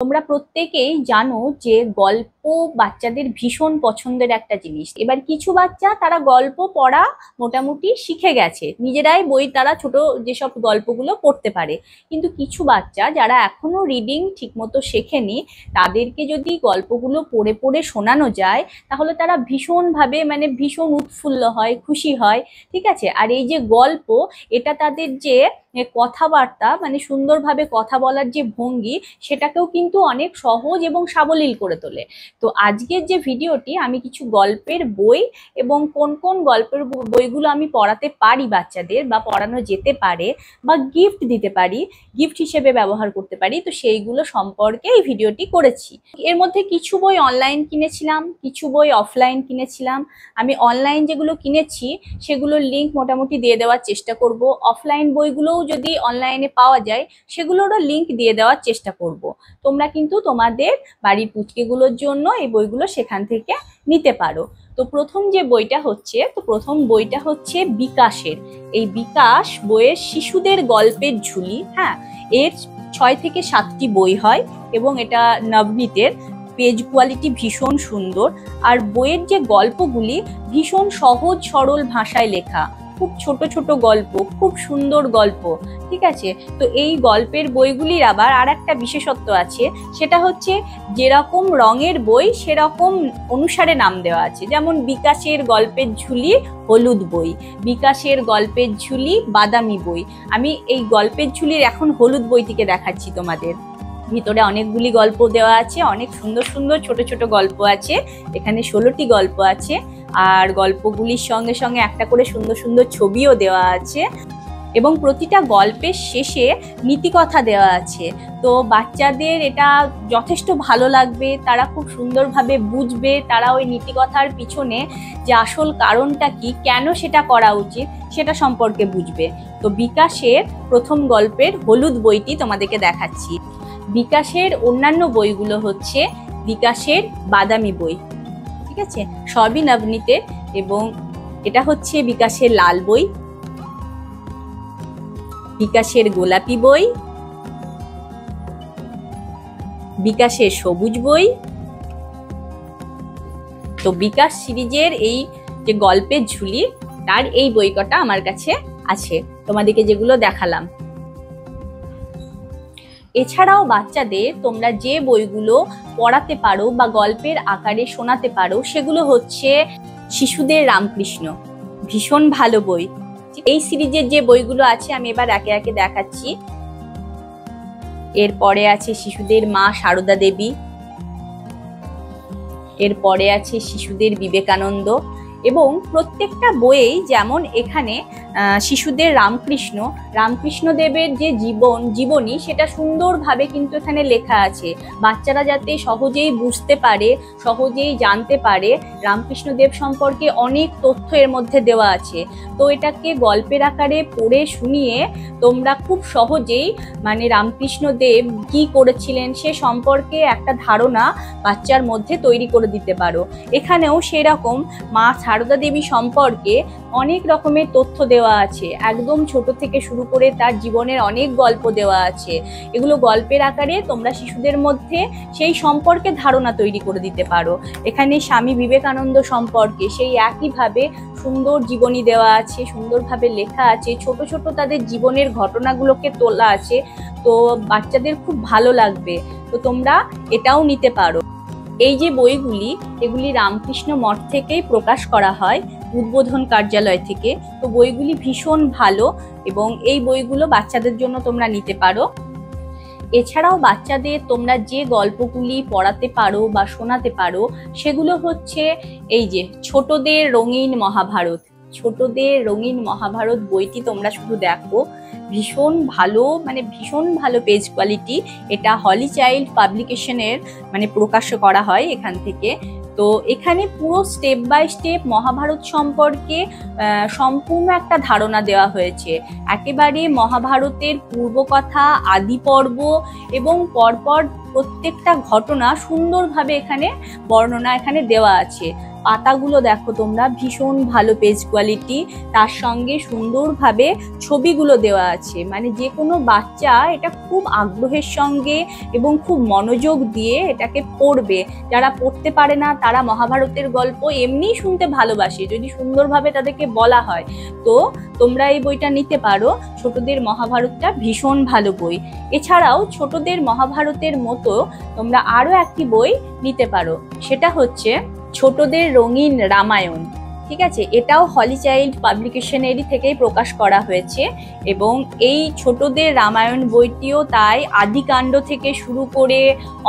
তোমরা প্রত্যেকেই জানো যে গল্প বাচ্চাদের ভীষণ পছন্দের একটা জিনিস। এবার কিছু বাচ্চা তারা গল্প পড়া মোটামুটি শিখে গেছে, নিজেরাই বই তারা ছোট যেসব গল্পগুলো পড়তে পারে। কিন্তু কিছু বাচ্চা যারা এখনো রিডিং ঠিকমতো শেখেনি, তাদেরকে যদি গল্পগুলো পড়ে পড়ে শোনানো যায় তাহলে তারা ভীষণভাবে ভীষণ উৎফুল্ল হয়, খুশি হয়। ঠিক আছে, আর এই যে গল্প, এটা তাদের যে কথাবার্তা সুন্দরভাবে কথা বলার যে ভঙ্গি, সেটাকেও কিন্তু অনেক সহজ এবং সাবলীল করে তোলে। তো আজকের যে ভিডিওটি, আমি কিছু গল্পের বই এবং কোন কোন গল্পের বইগুলো আমি পড়াতে পারি বাচ্চাদের, বা পড়ানো যেতে পারে, বা গিফট দিতে পারি, গিফট হিসেবে ব্যবহার করতে পারি, তো সেইগুলো সম্পর্কে এই ভিডিওটি করেছি। এর মধ্যে কিছু বই অনলাইন কিনেছিলাম, কিছু বই অফলাইন কিনেছিলাম। আমি অনলাইন যেগুলো কিনেছি সেগুলোর লিঙ্ক মোটামুটি দিয়ে দেওয়ার চেষ্টা করব। অফলাইন বইগুলোও যদি অনলাইনে পাওয়া যায় সেগুলোরও লিঙ্ক দিয়ে দেওয়ার চেষ্টা করব। তোমরা কিন্তু তোমাদের বাড়ির পুচকেগুলোর জন্য এই বইগুলো সেখান থেকে নিতে পারো। তো প্রথম বইটা হচ্ছে বিকাশের। এই বিকাশ বইয়ের শিশুদের গল্পের ঝুলি। হ্যাঁ, এর 6 থেকে 7টি বই হয় এবং এটা নবনীতের। পেজ কোয়ালিটি ভীষণ সুন্দর, আর বইয়ের যে গল্পগুলি ভীষণ সহজ সরল ভাষায় লেখা, খুব ছোট ছোট গল্প, খুব সুন্দর গল্প। ঠিক আছে, তো এই গল্পের বইগুলির আবার আর একটা বিশেষত্ব আছে, সেটা হচ্ছে যেরকম রঙের বই সেরকম অনুসারে নাম দেওয়া আছে। যেমন বিকাশের গল্পের ঝুলি হলুদ বই, বিকাশের গল্পের ঝুলি বাদামি বই। আমি এই গল্পের ঝুলির এখন হলুদ বইটিকে দেখাচ্ছি তোমাদের। ভিতরে অনেকগুলি গল্প দেওয়া আছে, অনেক সুন্দর সুন্দর ছোট ছোট গল্প আছে। এখানে 16টি গল্প আছে, আর গল্পগুলির সঙ্গে সঙ্গে একটা করে সুন্দর সুন্দর ছবিও দেওয়া আছে, এবং প্রতিটা গল্পের শেষে নীতিকথা দেওয়া আছে। তো বাচ্চাদের এটা যথেষ্ট ভালো লাগবে, তারা খুব সুন্দরভাবে বুঝবে, তারা ওই নীতিকথার পিছনে যে আসল কারণটা কি, কেন সেটা করা উচিত, সেটা সম্পর্কে বুঝবে। তো বিকাশের প্রথম গল্পের হলুদ বইটি তোমাদেরকে দেখাচ্ছি। বিকাশের অন্যান্য বইগুলো হচ্ছে বিকাশের বাদামি বই। ঠিক আছে, সবই নবনীতে। এবং এটা হচ্ছে বিকাশের লাল বই, বিকাশের গোলাপি বই, বিকাশের সবুজ বই। তো বিকাশ সিরিজের এই যে গল্পের ঝুলি, তার এই বই কটা আমার কাছে আছে, তোমাদেরকে যেগুলো দেখালাম। এছাড়াও বাচ্চাদের তোমরা যে বইগুলো পড়াতে পারো বা গল্পের আকারে শোনাতে পারো, সেগুলো হচ্ছে শিশুদের রামকৃষ্ণ, ভীষণ ভালো বই। এই সিরিজের যে বইগুলো আছে আমি এবার একে একে দেখাচ্ছি। এরপরে আছে শিশুদের মা সারদা দেবী, এরপরে আছে শিশুদের বিবেকানন্দ, এবং প্রত্যেকটা বইয়েই যেমন এখানে শিশুদের রামকৃষ্ণ দেবের যে জীবনী সেটা সুন্দরভাবে কিন্তু এখানে লেখা আছে। বাচ্চারা যাতে সহজেই বুঝতে পারে, সহজেই জানতে পারে, রামকৃষ্ণ দেব সম্পর্কে অনেক তথ্য এর মধ্যে দেওয়া আছে। তো এটাকে গল্পের আকারে পড়ে শুনিয়ে তোমরা খুব সহজেই রামকৃষ্ণ দেব কি করেছিলেন সে সম্পর্কে একটা ধারণা বাচ্চার মধ্যে তৈরি করে দিতে পারো। এখানেও সেরকম মা সারদা দেবী সম্পর্কে অনেক রকমের তথ্য দেওয়া আছে, একদম ছোট থেকে শুরু করে তার জীবনের অনেক গল্প দেওয়া আছে। এগুলো গল্পের আকারে তোমরা শিশুদের মধ্যে সেই সম্পর্কে ধারণা তৈরি করে দিতে পারো। এখানে স্বামী বিবেকানন্দ সম্পর্কে সেই একইভাবে সুন্দর জীবনী দেওয়া আছে, সুন্দরভাবে লেখা আছে, ছোট ছোট তাদের জীবনের ঘটনাগুলোকে তোলা আছে। তো বাচ্চাদের খুব ভালো লাগবে, তো তোমরা এটাও নিতে পারো। এই যে বইগুলি, এগুলি রামকৃষ্ণ মঠ থেকেই প্রকাশ করা হয়, উদ্বোধন কার্যালয় থেকে। তো বইগুলি ভীষণ ভালো, এবং এই বইগুলো বাচ্চাদের জন্য তোমরা নিতে পারো। এছাড়াও বাচ্চাদের তোমরা যে গল্পগুলি পড়াতে পারো বা শোনাতে পারো, সেগুলো হচ্ছে এই যে ছোটদের রঙিন মহাভারত। ছোটদের রঙিন মহাভারত বইটি তোমরা শুধু দেখো, ভীষণ ভালো পেজ কোয়ালিটি। এটা হলি চাইল্ড পাবলিকেশনের প্রকাশ করা হয় এখান থেকে। তো এখানে পুরো স্টেপ বাই স্টেপ মহাভারত সম্পর্কে সম্পূর্ণ একটা ধারণা দেওয়া হয়েছে। একেবারে মহাভারতের পূর্বকথা, আদি পর্ব এবং পরপর প্রত্যেকটা ঘটনা সুন্দরভাবে এখানে বর্ণনা এখানে দেওয়া আছে। পাতাগুলো দেখো তোমরা, ভীষণ ভালো পেজ কোয়ালিটি, তার সঙ্গে সুন্দরভাবে ছবিগুলো দেওয়া আছে। মানে যে কোনো বাচ্চা এটা খুব আগ্রহের সঙ্গে এবং খুব মনোযোগ দিয়ে এটাকে পড়বে। যারা পড়তে পারে না তারা মহাভারতের গল্প এমনিই শুনতে ভালোবাসে, যদি সুন্দরভাবে তাদেরকে বলা হয়। তো তোমরা এই বইটা নিতে পারো। ছোটদের মহাভারতটা ভীষণ ভালো বই। এছাড়াও ছোটদের মহাভারতের মতো তোমরা আরো একটি বই নিতে পারো, সেটা হচ্ছে ছোটদের রঙিন রামায়ণ। ঠিক আছে, এটাও হলি চাইল্ড পাবলিকেশনেরই থেকেই প্রকাশ করা হয়েছে এবং এই ছোটদের রামায়ণ বইটিও তাই আদিকাণ্ড থেকে শুরু করে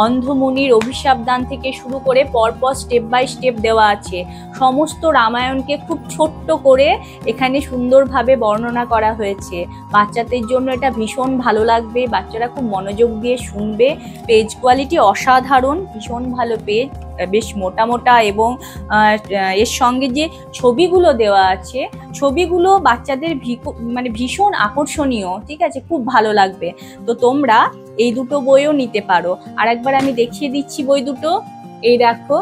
অন্ধমুনির অভিশাপ দান থেকে শুরু করে পরপর স্টেপ বাই স্টেপ দেওয়া আছে। সমস্ত রামায়ণকে খুব ছোট্ট করে এখানে সুন্দরভাবে বর্ণনা করা হয়েছে। বাচ্চাদের জন্য এটা ভীষণ ভালো লাগবে, বাচ্চারা খুব মনোযোগ দিয়ে শুনবে। পেজ কোয়ালিটি অসাধারণ, ভীষণ ভালো পেজ, বেশ মোটা মোটা, এবং এর সঙ্গে যে ছবিগুলো দেওয়া আছে ছবিগুলো বাচ্চাদের মানে ভীষণ আকর্ষণীয়। ঠিক আছে, খুব ভালো লাগবে। তো তোমরা এই দুটো বইও নিতে পারো। আর একবার আমি দেখিয়ে দিচ্ছি বই দুটো। এই দেখো,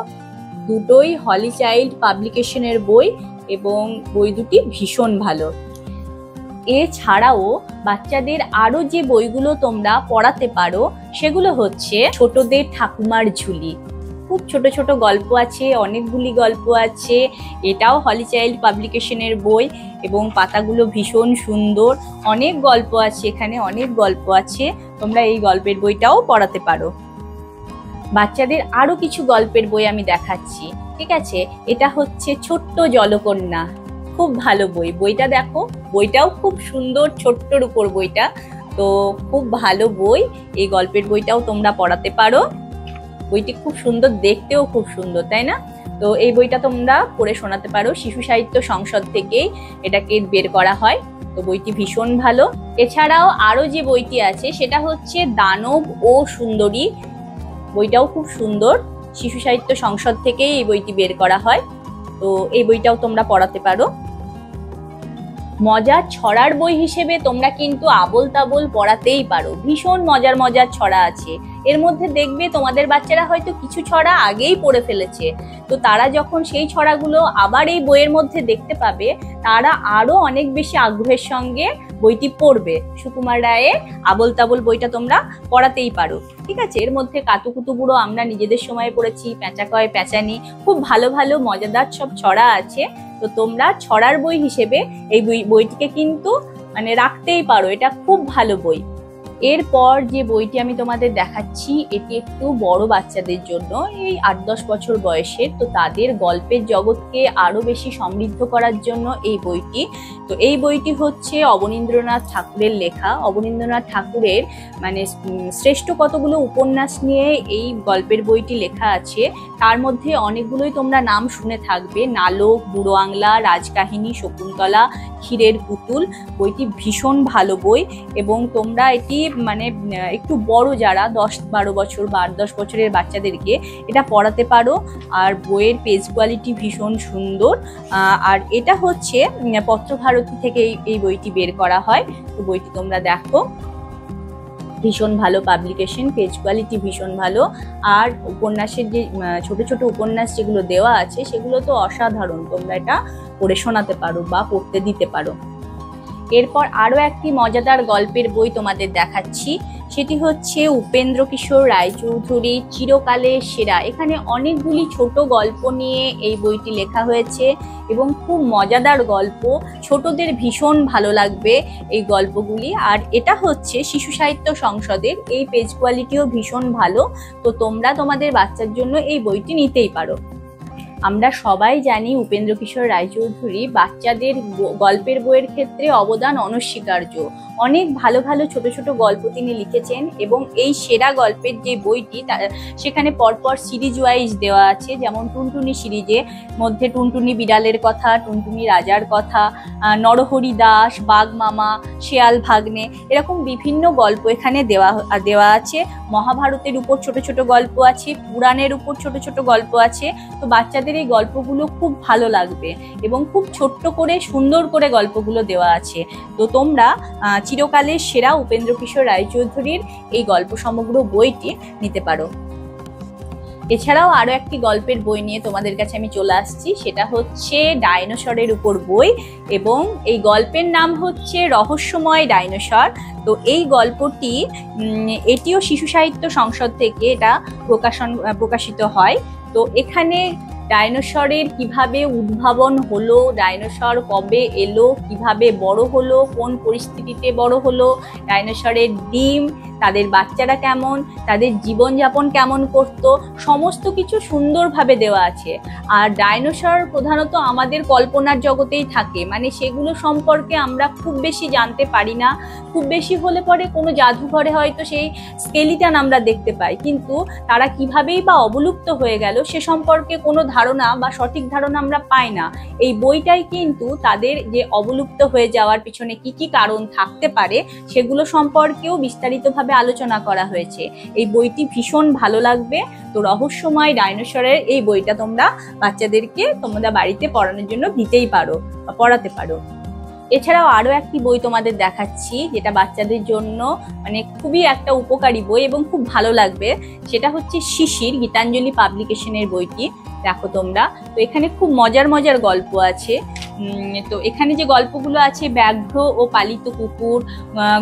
দুটোই হলি চাইল্ড পাবলিকেশনের বই এবং বই দুটি ভীষণ ভালো। এছাড়াও বাচ্চাদের আরো যে বইগুলো তোমরা পড়াতে পারো সেগুলো হচ্ছে ছোটদের ঠাকুমার ঝুলি। খুব ছোট ছোট গল্প আছে, অনেকগুলি গল্প আছে। এটাও হলি চাইল্ড পাবলিকেশনের বই এবং পাতাগুলো ভীষণ সুন্দর। অনেক গল্প আছে এখানে, অনেক গল্প আছে। তোমরা এই গল্পের বইটাও পড়াতে পারো। বাচ্চাদের আরো কিছু গল্পের বই আমি দেখাচ্ছি। ঠিক আছে, এটা হচ্ছে ছোট্ট জলকন্যা, খুব ভালো বই। বইটা দেখো, বইটাও খুব সুন্দর, ছোট্টর উপর বইটা। তো খুব ভালো বই, এই গল্পের বইটাও তোমরা পড়াতে পারো। বইটি খুব সুন্দর, দেখতেও খুব সুন্দর, তাই না? তো এই বইটা তোমরা পড়ে শোনাতে পারো। শিশু সাহিত্য সংসদ থেকেই এটাকে বের করা হয়। তো বইটি ভীষণ ভালো। এছাড়াও আরো যে বইটি আছে সেটা হচ্ছে দানব ও সুন্দরী। বইটাও খুব সুন্দর, শিশু সাহিত্য সংসদ থেকেই এই বইটি বের করা হয়। তো এই বইটাও তোমরা পড়াতে পারো। মজার ছড়ার বই হিসেবে তোমরা কিন্তু আবোল তাবোল পড়াতেই পারো। ভীষণ মজার মজার ছড়া আছে এর মধ্যে। দেখবে তোমাদের বাচ্চারা হয়তো কিছু ছড়া আগেই পড়ে ফেলেছে, তো তারা যখন সেই ছড়াগুলো আবার এই বইয়ের মধ্যে দেখতে পাবে তারা আরো অনেক বেশি আগ্রহের সঙ্গে বইটি পড়বে। সুকুমার রায়ের আবোল তাবোল বইটা তোমরা পড়াতেই পারো। ঠিক আছে, এর মধ্যে কাতুকুতু বুড়ো আমরা নিজেদের সময় পড়েছি, প্যাঁচা কয় প্যাঁচানি, খুব ভালো ভালো মজাদার সব ছড়া আছে। তো তোমরা ছড়ার বই হিসেবে এই বইটিকে কিন্তু মানে রাখতেই পারো, এটা খুব ভালো বই। এরপর যে বইটি আমি তোমাদের দেখাচ্ছি এটি একটু বড় বাচ্চাদের জন্য, এই 8-10 বছর বয়সের। তো তাদের গল্পের জগৎকে আরো বেশি সমৃদ্ধ করার জন্য এই বইটি। তো এই বইটি হচ্ছে অবনীন্দ্রনাথ ঠাকুরের লেখা। অবনীন্দ্রনাথ ঠাকুরের মানে শ্রেষ্ঠ কতগুলো উপন্যাস নিয়ে এই গল্পের বইটি লেখা আছে। তার মধ্যে অনেকগুলোই তোমরা নাম শুনে থাকবে, নালক, বুড়ো আংলা, রাজকাহিনী, শকুন্তলা, ক্ষীরের পুতুল। বইটি ভীষণ ভালো বই এবং তোমরা এটি মানে একটু বড় যারা 10-12 বছর বা 8-10 বছরের বাচ্চাদেরকে এটা পড়াতে পারো। আর বইয়ের পেজ কোয়ালিটি ভীষণ সুন্দর। আর এটা হচ্ছে পত্রভারতী থেকে এই বইটি বের করা হয়। তো বইটি তোমরা দেখো, ভীষণ ভালো পাবলিকেশন, পেজ কোয়ালিটি ভীষণ ভালো। আর উপন্যাসের যে ছোট ছোট উপন্যাস যেগুলো দেওয়া আছে সেগুলো তো অসাধারণ। তোমরা এটা পড়ে শোনাতে পারো বা পড়তে দিতে পারো। এরপর আরো একটি মজাদার গল্পের বই তোমাদের দেখাচ্ছি, সেটি হচ্ছে উপেন্দ্র কিশোর রায়চৌধুরী চিরকালের সেরা। এখানে অনেকগুলি ছোট গল্প নিয়ে এই বইটি লেখা হয়েছে এবং খুব মজাদার গল্প, ছোটদের ভীষণ ভালো লাগবে এই গল্পগুলি। আর এটা হচ্ছে শিশু সাহিত্য সংসদের, এই পেজ কোয়ালিটিও ভীষণ ভালো। তো তোমরা তোমাদের বাচ্চার জন্য এই বইটি নিতেই পারো। আমরা সবাই জানি উপেন্দ্র কিশোর রায়চৌধুরী বাচ্চাদের গল্পের বইয়ের ক্ষেত্রে অবদান অনস্বীকার্য। অনেক ভালো ভালো ছোট ছোট গল্প তিনি লিখেছেন এবং এই সেরা গল্পের যে বইটি সেখানে পরপর সিরিজ ওয়াইজ দেওয়া আছে। যেমন টুনটুনি সিরিজে মধ্যে টুনটুনি বিড়ালের কথা, টুনটুনি রাজার কথা, নরহরি দাস, বাঘ মামা, শেয়াল ভাগ্নে, এরকম বিভিন্ন গল্প এখানে দেওয়া আছে। মহাভারতের উপর ছোট ছোট গল্প আছে, পুরাণের উপর ছোট ছোট গল্প আছে। তো বাচ্চাদের এই গল্পগুলো খুব ভালো লাগবে এবং খুব ছোট্ট করে সুন্দর করে গল্পগুলো দেওয়া আছে। তো তোমরা চিরকালের সেরা উপেন্দ্র কিশোর রায়চৌধুরীর এই গল্প সমগ্র বইটি নিতে পারো। এছাড়াও আরো একটি গল্পের বই নিয়ে তোমাদের কাছে আমি চলে আসছি, সেটা হচ্ছে ডাইনোসরের উপর বই, এবং এই গল্পের নাম হচ্ছে রহস্যময় ডাইনোসর। তো এই গল্পটি এটিও শিশু সাহিত্য সংসদ থেকে এটা প্রকাশিত হয়। তো এখানে ডাইনোসরের কিভাবে উদ্ভাবন হলো, ডাইনোসর কবে এলো, কিভাবে বড় হলো, কোন পরিস্থিতিতে বড় হলো, ডাইনোসরের ডিম, তাদের বাচ্চারা কেমন, তাদের জীবনযাপন কেমন করত, সমস্ত কিছু সুন্দরভাবে দেওয়া আছে। আর ডাইনোসর প্রধানত আমাদের কল্পনার জগতেই থাকে, মানে সেগুলো সম্পর্কে আমরা খুব বেশি জানতে পারি না। খুব বেশি হলে পরে কোনো জাদুঘরে হয়তো সেই স্কেলিটন আমরা দেখতে পাই, কিন্তু তারা কিভাবেই বা অবলুপ্ত হয়ে গেল সে সম্পর্কে কোনো ধারণা বা সঠিক ধারণা আমরা পাই না। এই বইটাই কিন্তু তাদের যে অবলুপ্ত হয়ে যাওয়ার পিছনে কি কি কারণ থাকতে পারে সেগুলো সম্পর্কেও বিস্তারিতভাবে আলোচনা করা হয়েছে। এই বইটি ভীষণ ভালো লাগবে। তো রহস্যময় ডাইনোসরের এই বইটা তোমরা বাচ্চাদেরকে তোমরা বাড়িতে পড়ানোর জন্য দিতেই পারো বা পড়াতে পারো। এছাড়াও আরো একটি বই তোমাদের দেখাচ্ছি, যেটা বাচ্চাদের জন্য মানে খুবই একটা উপকারী বই এবং খুব ভালো লাগবে। সেটা হচ্ছে শিশির, গীতাঞ্জলি পাবলিকেশনের বইটি। দেখো তোমরা, তো এখানে খুব মজার মজার গল্প আছে। তো এখানে যে গল্পগুলো আছে, ব্যাঘ্র ও পালিত কুকুর,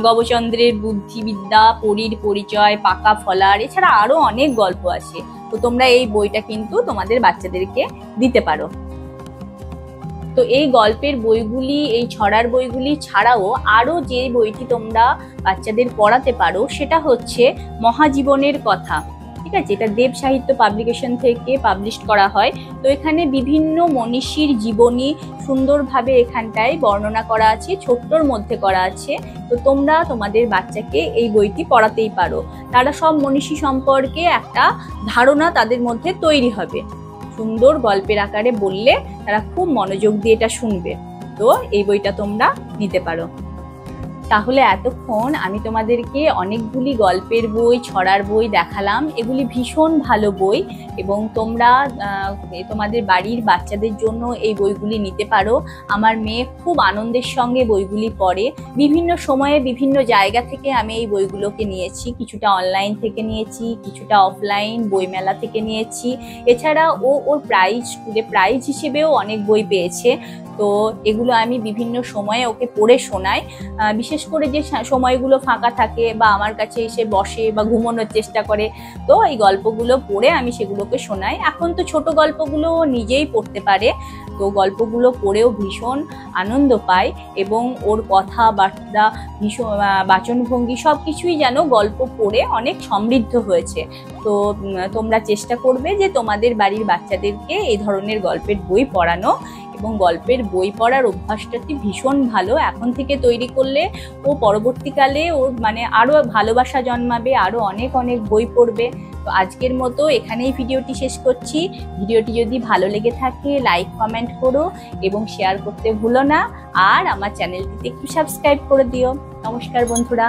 গবচন্দ্রের বুদ্ধিবিদ্যা, পরীর পরিচয়, পাকা ফলার, এছাড়া আরো অনেক গল্প আছে। তো তোমরা এই বইটা কিন্তু তোমাদের বাচ্চাদেরকে দিতে পারো। তো এই গল্পের বইগুলি, এই ছড়ার বইগুলি ছাড়াও আরো যে বইটি তোমরা বাচ্চাদের পড়াতে পারো সেটা হচ্ছে মহাজীবনের কথা। ঠিক আছে, এটা দেব সাহিত্য পাবলিকেশন থেকে পাবলিশ করা হয়। তো এখানে বিভিন্ন মনীষীর জীবনী সুন্দরভাবে এখানটায় বর্ণনা করা আছে, ছোট্টর মধ্যে করা আছে। তো তোমরা তোমাদের বাচ্চাকে এই বইটি পড়াতেই পারো। তারা সব মনীষী সম্পর্কে একটা ধারণা তাদের মধ্যে তৈরি হবে। সুন্দর গল্পের আকারে বললে তারা খুব মনোযোগ দিয়ে এটা শুনবে। তো এই বইটা তোমরা নিতে পারো। তাহলে এতক্ষণ আমি তোমাদেরকে অনেকগুলি গল্পের বই, ছড়ার বই দেখালাম। এগুলি ভীষণ ভালো বই এবং তোমরা তোমাদের বাড়ির বাচ্চাদের জন্য এই বইগুলি নিতে পারো। আমার মেয়ে খুব আনন্দের সঙ্গে বইগুলি পড়ে। বিভিন্ন সময়ে বিভিন্ন জায়গা থেকে আমি এই বইগুলোকে নিয়েছি, কিছুটা অনলাইন থেকে নিয়েছি, কিছুটা অফলাইন বইমেলা থেকে নিয়েছি। এছাড়া ওর স্কুলে প্রাইজ হিসেবেও অনেক বই পেয়েছে। তো এগুলো আমি বিভিন্ন সময়ে ওকে পড়ে শোনাই। বিশেষ করে যে সময়গুলো ফাঁকা থাকে বা আমার কাছে এসে বসে বা ঘুমানোর চেষ্টা করে, তো এই গল্পগুলো পড়ে আমি সেগুলোকে শোনাই। এখন তো ছোট গল্পগুলো নিজেই পড়তে পারে, তো গল্পগুলো পড়েও ভীষণ আনন্দ পায় এবং ওর কথাবার্তা, ভীষণ বাচনভঙ্গি সব কিছুই যেন গল্প পড়ে অনেক সমৃদ্ধ হয়েছে। তো তোমরা চেষ্টা করবে যে তোমাদের বাড়ির বাচ্চাদেরকে এই ধরনের গল্পের বই পড়ানো, এবং গল্পের বই পড়ার অভ্যাসটাটি ভীষণ ভালো। এখন থেকে তৈরি করলে ও পরবর্তীকালে ওর মানে আরো ভালোবাসা জন্মাবে, আরো অনেক অনেক বই পড়বে। তো আজকের মতো এখানেই ভিডিওটি শেষ করছি। ভিডিওটি যদি ভালো লেগে থাকে লাইক, কমেন্ট করো এবং শেয়ার করতে ভুলো না। আর আমার চ্যানেলটিতে একটু সাবস্ক্রাইব করে দিও। নমস্কার বন্ধুরা।